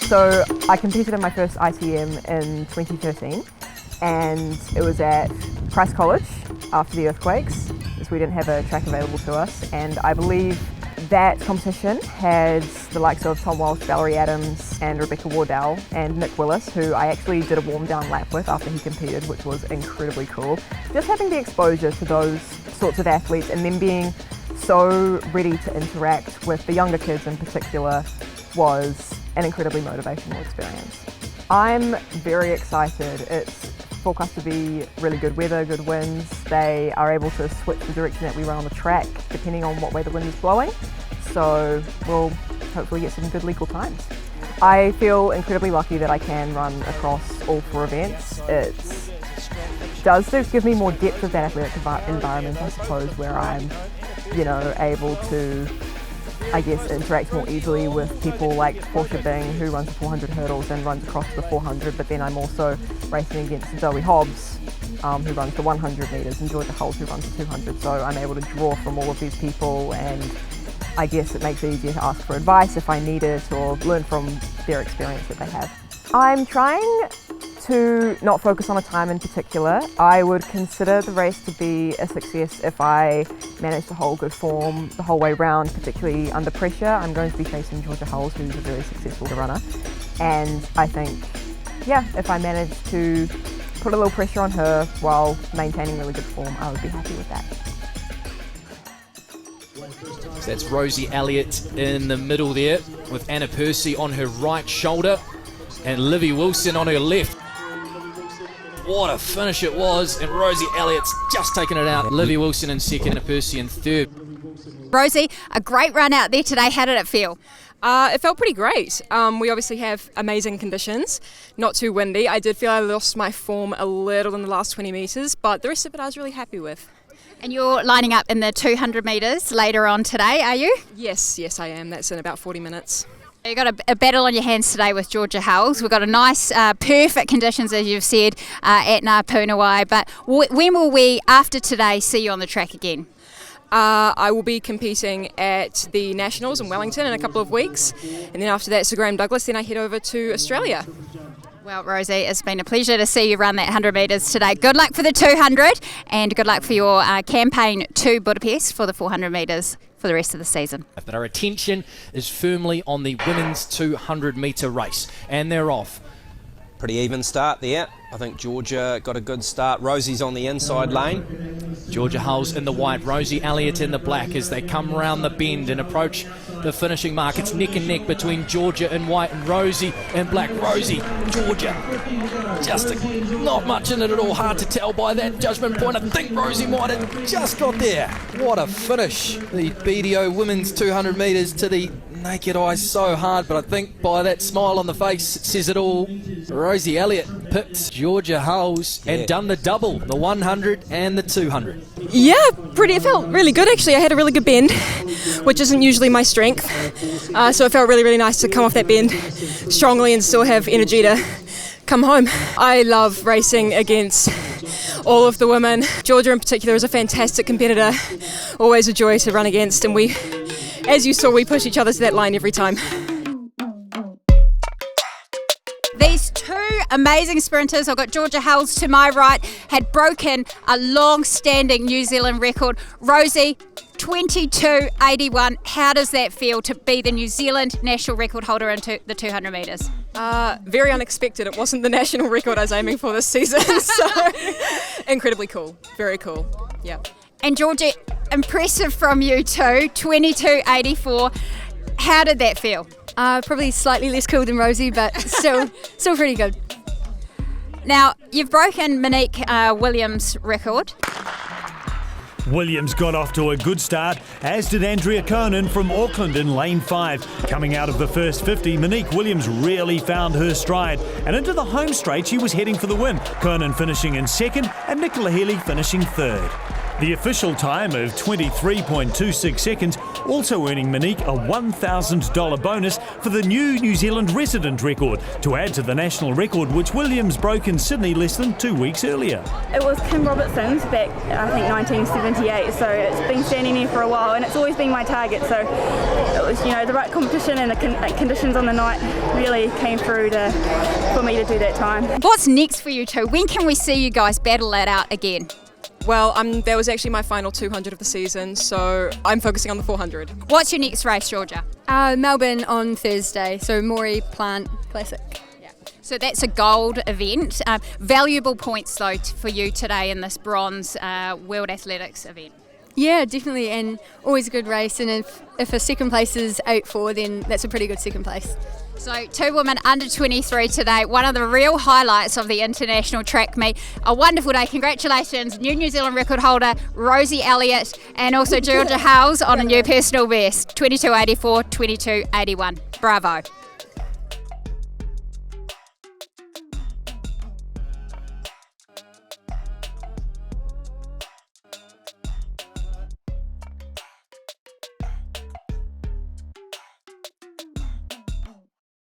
So I competed in my first ITM in 2013, and it was at Christ College after the earthquakes, as we didn't have a track available to us, and I believe that competition had the likes of Tom Walsh, Valerie Adams and Rebecca Wardell and Nick Willis, who I actually did a warm down lap with after he competed, which was incredibly cool. Just having the exposure to those sorts of athletes and then being so ready to interact with the younger kids in particular was an incredibly motivational experience. I'm very excited. It's forecast to be really good weather, good winds. They are able to switch the direction that we run on the track depending on what way the wind is blowing. So we'll hopefully get some good legal times. I feel incredibly lucky that I can run across all 4 events. It does give me more depth of that athletic environment, I suppose, where I'm, able to, I guess, interact more easily with people like Portia Bing, who runs the 400 hurdles and runs across to the 400, but then I'm also racing against Zoe Hobbs, who runs the 100 metres, and Georgia Hulse, who runs the 200, so I'm able to draw from all of these people, and I guess it makes it easier to ask for advice if I need it, or learn from their experience that they have. I'm trying to not focus on a time in particular. I would consider the race to be a success if I manage to hold good form the whole way round, particularly under pressure. I'm going to be facing Georgia Hulse, who's a very successful runner, and I think, if I manage to put a little pressure on her while maintaining really good form, I would be happy with that. So that's Rosie Elliott in the middle there, with Anna Percy on her right shoulder and Livy Wilson on her left. What a finish it was, and Rosie Elliott's just taken it out. Livy Wilson in second, Anna Percy in third. Rosie, a great run out there today. How did it feel? It felt pretty great. We obviously have amazing conditions, not too windy. I did feel I lost my form a little in the last 20 metres, but the rest of it I was really happy with. And you're lining up in the 200 metres later on today, are you? Yes, I am. That's in about 40 minutes. You've got a battle on your hands today with Georgia Hulse. We've got a nice, perfect conditions, as you've said, at Ngā but when will we, after today, see you on the track again? I will be competing at the Nationals in Wellington in a couple of weeks, and then after that, Sir Graham Douglas, then I head over to Australia. Well, Rosie, it's been a pleasure to see you run that 100 metres today. Good luck for the 200 and good luck for your campaign to Budapest for the 400 metres for the rest of the season. But our attention is firmly on the women's 200 metre race, and they're off. Pretty even start there. I think Georgia got a good start. Rosie's on the inside lane. Georgia Hulse in the white, Rosie Elliott in the black as they come round the bend and approach the finishing mark. It's neck and neck between Georgia in white and Rosie in black. Rosie, Georgia, not much in it at all. Hard to tell by that judgment point. I think Rosie might have just got there. What a finish. The BDO women's 200 metres to the naked eye, so hard, but I think by that smile on the face it says it all. Rosie Elliott picked Georgia Hulse and done the double, the 100 and the 200. Yeah, it felt really good actually. I had a really good bend, which isn't usually my strength, so it felt really, really nice to come off that bend strongly and still have energy to come home. I love racing against all of the women. Georgia in particular is a fantastic competitor, always a joy to run against, and we, as you saw, we push each other to that line every time. These two amazing sprinters, I've got Georgia Hulse to my right, had broken a long-standing New Zealand record. Rosie, 22.81. How does that feel to be the New Zealand national record holder into the 200 metres? Very unexpected. It wasn't the national record I was aiming for this season, so incredibly cool. Very cool. Yeah. And Georgia, impressive from you too, 22.84. How did that feel? Probably slightly less cool than Rosie, but still pretty good. Now, you've broken Monique Williams' record. Williams got off to a good start, as did Andrea Conan from Auckland in lane 5. Coming out of the first 50, Monique Williams really found her stride, and into the home straight she was heading for the win. Conan finishing in second and Nicola Healy finishing third. The official time of 23.26 seconds, also earning Monique a $1,000 bonus for the New Zealand Resident Record, to add to the national record which Williams broke in Sydney less than 2 weeks earlier. It was Kim Robertson's back, I think, 1978, so it's been standing there for a while, and it's always been my target, so it was, the right competition and the conditions on the night really came through for me to do that time. What's next for you two? When can we see you guys battle that out again? Well, that was actually my final 200 of the season, so I'm focusing on the 400. What's your next race, Georgia? Melbourne on Thursday, so Maury Plant Classic. So that's a gold event. Valuable points, though, for you today in this bronze World Athletics event. Yeah, definitely, and always a good race, and if a second place is 8-4, then that's a pretty good second place. So 2 women under 23 today, one of the real highlights of the international track meet. A wonderful day. Congratulations, New Zealand record holder Rosie Elliott, and also Georgia Howes on a new personal best, 22.84, 22.81. Bravo.